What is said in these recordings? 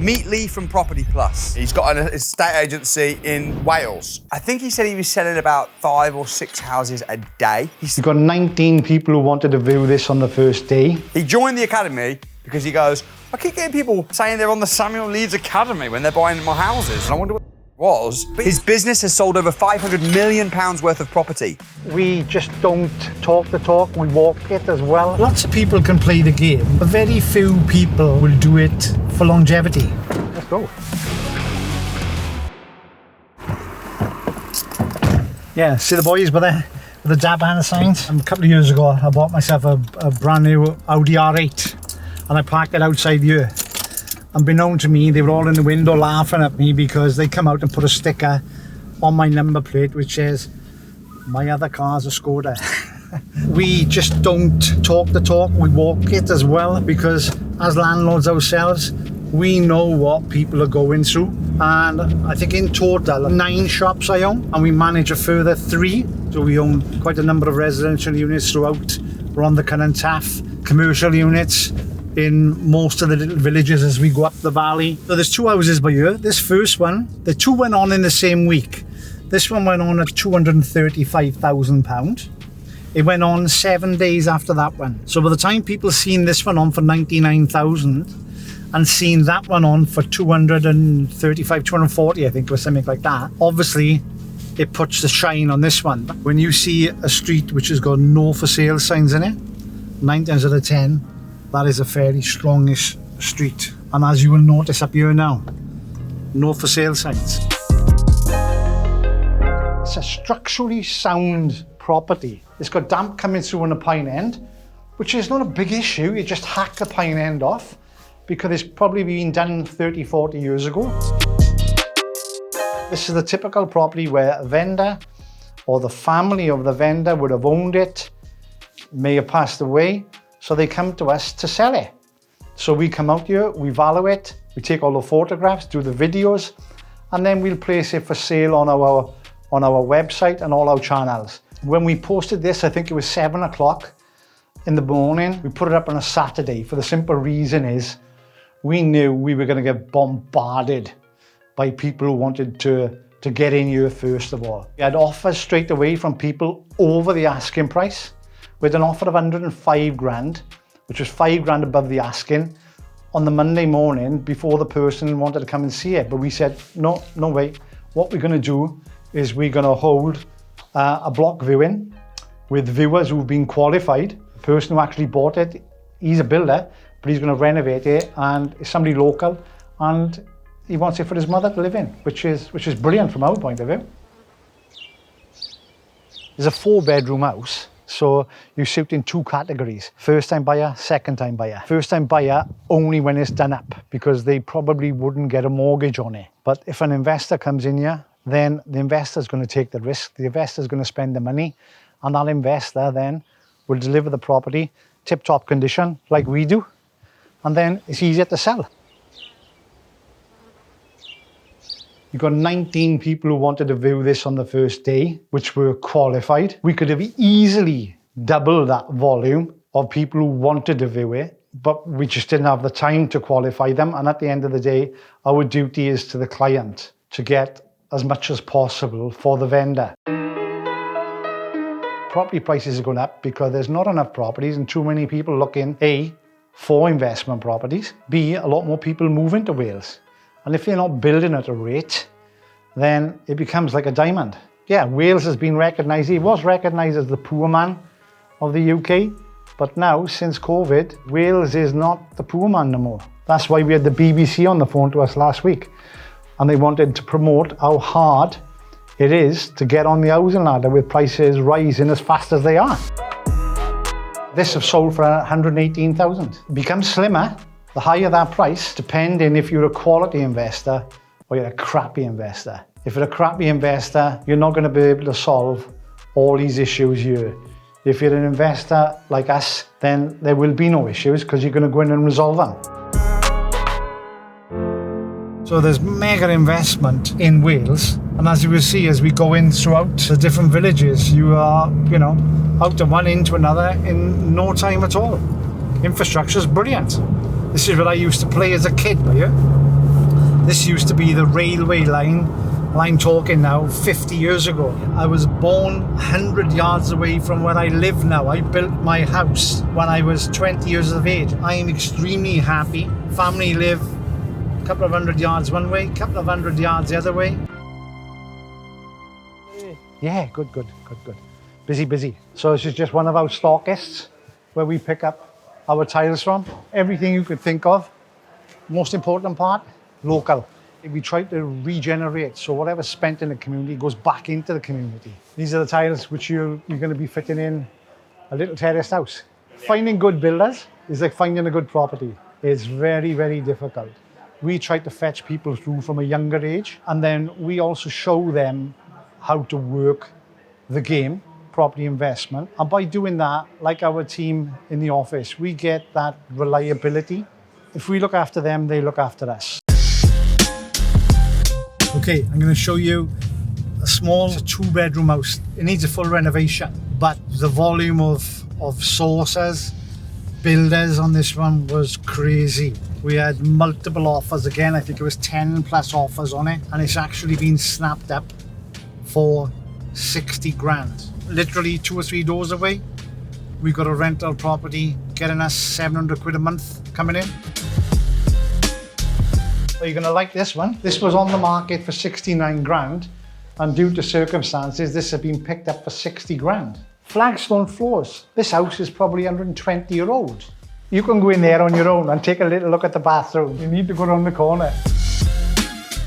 Meet Lee from Property Plus. He's got an estate agency in Wales. I think he said he was selling about 5 or 6 houses a day. He's got 19 people who wanted to view this on the first day. He joined the academy because he goes, I keep getting people saying they're on the Samuel Leeds Academy when they're buying my houses. And I wonder what it was. But his business has sold over £500 million worth of property. We just don't talk the talk, we walk it as well. Lots of people can play the game, but very few people will do it for longevity. Let's go. Yeah, see the boys were there with the dab and the signs. A couple of years ago, I bought myself a brand new Audi R8 and I parked it outside here. Unbeknown to me, they were all in the window laughing at me because they come out and put a sticker on my number plate which says, my other car's a Skoda. We just don't talk the talk, we walk it as well, because as landlords ourselves, we know what people are going through. And I think in total, 9 shops I own, and we manage a further 3. So we own quite a number of residential units throughout Rhondda Cynon Taf, commercial units in most of the little villages as we go up the valley. So there's 2 houses by here. This first one, the 2 went on in the same week. This one went on at £235,000. It went on 7 days after that one. So by the time people seen this one on for 99,000 and seen that one on for 235, 240, I think, or something like that, obviously it puts the shine on this one. When you see a street which has got no for sale signs in it, 9 times out of 10, that is a fairly strongish street. And as you will notice up here now, no for sale signs. It's a structurally sound property. It's got damp coming through on the pine end, which is not a big issue. You just hack the pine end off because it's probably been done 30, 40 years ago. This is the typical property where a vendor or the family of the vendor would have owned it, may have passed away, so they come to us to sell it. So we come out here, we value it, we take all the photographs, do the videos, and then we'll place it for sale on our website and all our channels. When we posted this, I think it was 7 o'clock in the morning. We put it up on a Saturday for the simple reason is we knew we were going to get bombarded by people who wanted to get in here first of all. We had offers straight away from people over the asking price. We had an offer of 105 grand, which was 5 grand above the asking, on the Monday morning before the person wanted to come and see it. But we said, no way. What we're going to do is we're going to hold a block viewing with viewers who've been qualified. The person who actually bought it, he's a builder, but he's going to renovate it, and it's somebody local, and he wants it for his mother to live in, which is brilliant from our point of view. It's a 4-bedroom house, so you suit in 2 categories. First time buyer, second time buyer. First time buyer only when it's done up, because they probably wouldn't get a mortgage on it. But if an investor comes in here, then the investor's going to take the risk, the investor's going to spend the money, and that investor then will deliver the property tip-top condition like we do, and then it's easier to sell. You've got 19 people who wanted to view this on the first day, which were qualified. We could have easily doubled that volume of people who wanted to view it, but we just didn't have the time to qualify them. And at the end of the day, our duty is to the client to get as much as possible for the vendor. Property prices are going up because there's not enough properties and too many people looking, A, for investment properties, B, a lot more people move into Wales. And if you're not building at a rate, then it becomes like a diamond. Yeah, Wales has been recognised. It was recognised as the poor man of the UK, but now, since COVID, Wales is not the poor man no more. That's why we had the BBC on the phone to us last week, and they wanted to promote how hard it is to get on the housing ladder with prices rising as fast as they are. This have sold for 118,000. It becomes slimmer the higher that price, depending if you're a quality investor or you're a crappy investor. If you're a crappy investor, you're not going to be able to solve all these issues here. If you're an investor like us, then there will be no issues because you're going to go in and resolve them. So there's mega investment in Wales, and as you will see as we go in throughout the different villages, you are, out of one into another in no time at all. Infrastructure is brilliant. This is what I used to play as a kid, yeah? This used to be the railway line. I'm talking now 50 years ago. I was born 100 yards away from where I live now. I built my house when I was 20 years of age. I am extremely happy. Family live a couple of 100 yards one way, a couple of 100 yards the other way. Yeah, good. Busy. So this is just one of our stockists where we pick up our tiles from. Everything you could think of. Most important part, local. We try to regenerate, so whatever's spent in the community goes back into the community. These are the tiles which you're going to be fitting in a little terraced house. Finding good builders is like finding a good property. It's very, very difficult. We try to fetch people through from a younger age, and then we also show them how to work the game, property investment. And by doing that, like our team in the office, we get that reliability. If we look after them, they look after us. Okay, I'm going to show you a small 2-bedroom house. It needs a full renovation, but the volume of sources, builders on this one was crazy. We had multiple offers again. I think it was 10 plus offers on it, and it's actually been snapped up for 60 grand. Literally 2 or 3 doors away, we got a rental property getting us 700 quid a month coming in. So you're going to like this one. This was on the market for 69 grand, and due to circumstances, this has been picked up for 60 grand. Flagstone floors. This house is probably 120 year old. You can go in there on your own and take a little look at the bathroom. You need to go around the corner.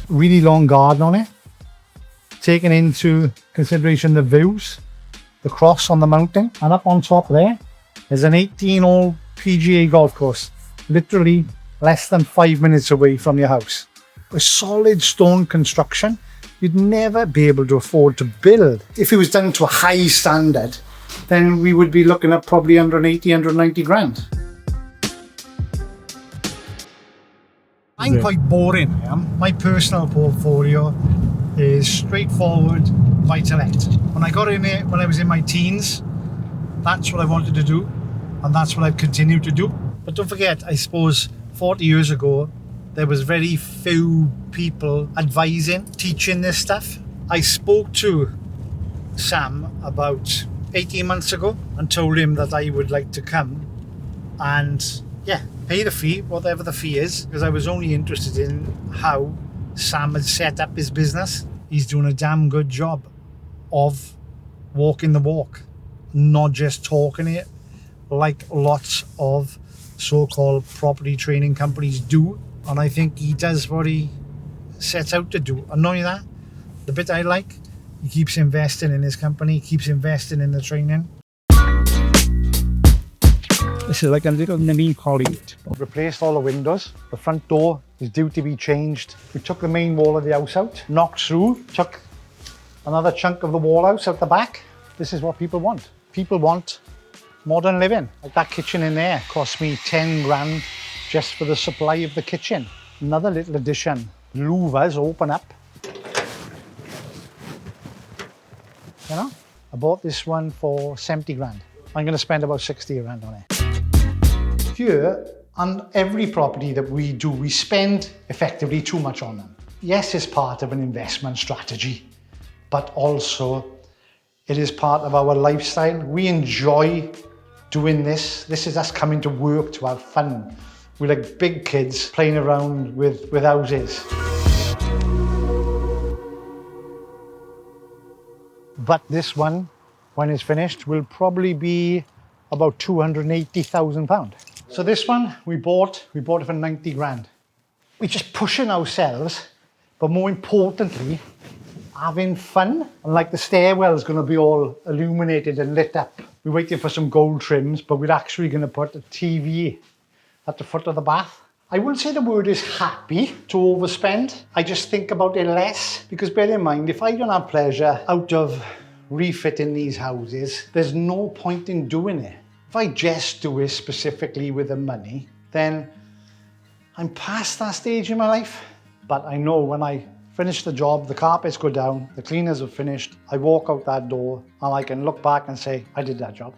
Really long garden on it. Taking into consideration the views, the cross on the mountain, and up on top there is an 18-hole PGA golf course. Literally less than 5 minutes away from your house. A solid stone construction you'd never be able to afford to build. If it was done to a high standard, then we would be looking at probably 180, 190 grand. I'm quite boring, I am. My personal portfolio is straightforward buy-to-let. When I got in it, when I was in my teens, that's what I wanted to do, and that's what I've continued to do. But don't forget, I suppose 40 years ago, there was very few people advising, teaching this stuff. I spoke to Sam about 18 months ago and told him that I would like to come and pay the fee, whatever the fee is, because I was only interested in how Sam had set up his business. He's doing a damn good job of walking the walk, not just talking it like lots of so-called property training companies do. And I think he does what he sets out to do. And not only that, the bit I like, he keeps investing in his company, keeps investing in the training. This is like a little mini college. Replaced all the windows. The front door is due to be changed. We took the main wall of the house out, knocked through, took another chunk of the wall out the back. This is what people want. People want modern living. Like that kitchen in there cost me 10 grand just for the supply of the kitchen. Another little addition. Louvers open up. You know, I bought this one for 70 grand. I'm going to spend about 60 grand on it. Here, on every property that we do, we spend effectively too much on them. Yes, it's part of an investment strategy, but also it is part of our lifestyle. We enjoy doing this. This is us coming to work to have fun. We're like big kids playing around with houses. But this one, when it's finished, will probably be about £280,000. So this one we bought it for 90 grand. We're just pushing ourselves, but more importantly, having fun. And like the stairwell is going to be all illuminated and lit up. We're waiting for some gold trims, but we're actually going to put a TV at the foot of the bath. I wouldn't say the word is happy to overspend. I just think about it less, because bear in mind, if I don't have pleasure out of refitting these houses, there's no point in doing it. If I just do it specifically with the money, then I'm past that stage in my life. But I know when I finish the job, the carpets go down, the cleaners are finished, I walk out that door and I can look back and say, I did that job.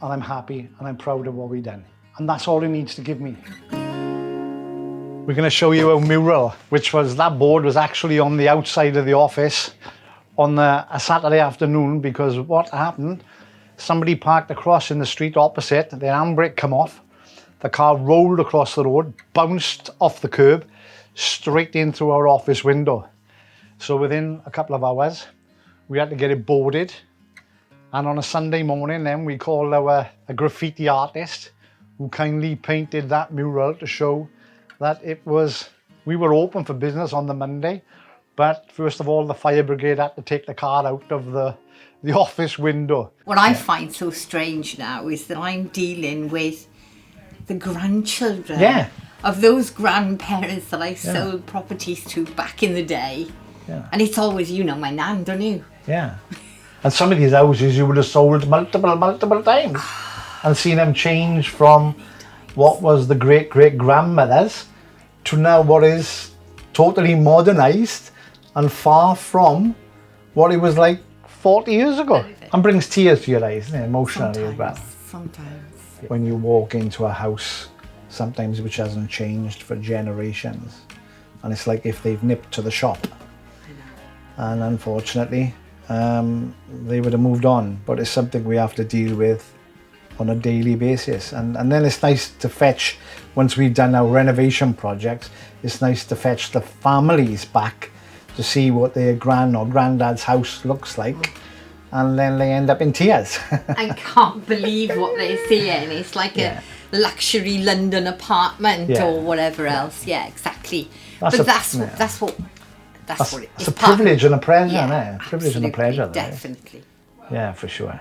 And I'm happy and I'm proud of what we've done. And that's all it needs to give me. We're going to show you a mural, that board was actually on the outside of the office on a Saturday afternoon, because what happened, somebody parked across in the street opposite, the handbrake come off, the car rolled across the road, bounced off the curb, straight in through our office window. So within a couple of hours, we had to get it boarded. And on a Sunday morning then, we called a graffiti artist who kindly painted that mural to show that we were open for business on the Monday, but first of all, the fire brigade had to take the car out of the office window. What I find so strange now is that I'm dealing with the grandchildren of those grandparents that I sold properties to back in the day. Yeah. And it's always, my nan, don't you? Yeah. And some of these houses you would have sold multiple times and seen them change from what was the great-great-grandmothers to now what is totally modernised and far from what it was like 40 years ago. And brings tears to your eyes, emotionally as well. Sometimes. When you walk into a house, sometimes which hasn't changed for generations, and it's like if they've nipped to the shop. And unfortunately, they would have moved on, but it's something we have to deal with on a daily basis. And then it's nice to fetch, once we've done our renovation projects, it's nice to fetch the families back to see what their grand or granddad's house looks like. And then they end up in tears. I can't believe what they're seeing. It's like a luxury London apartment or whatever else. Yeah, exactly. That's what it is. It's a privilege and a pleasure, isn't it? Privilege and a pleasure. Definitely. Yeah, for sure.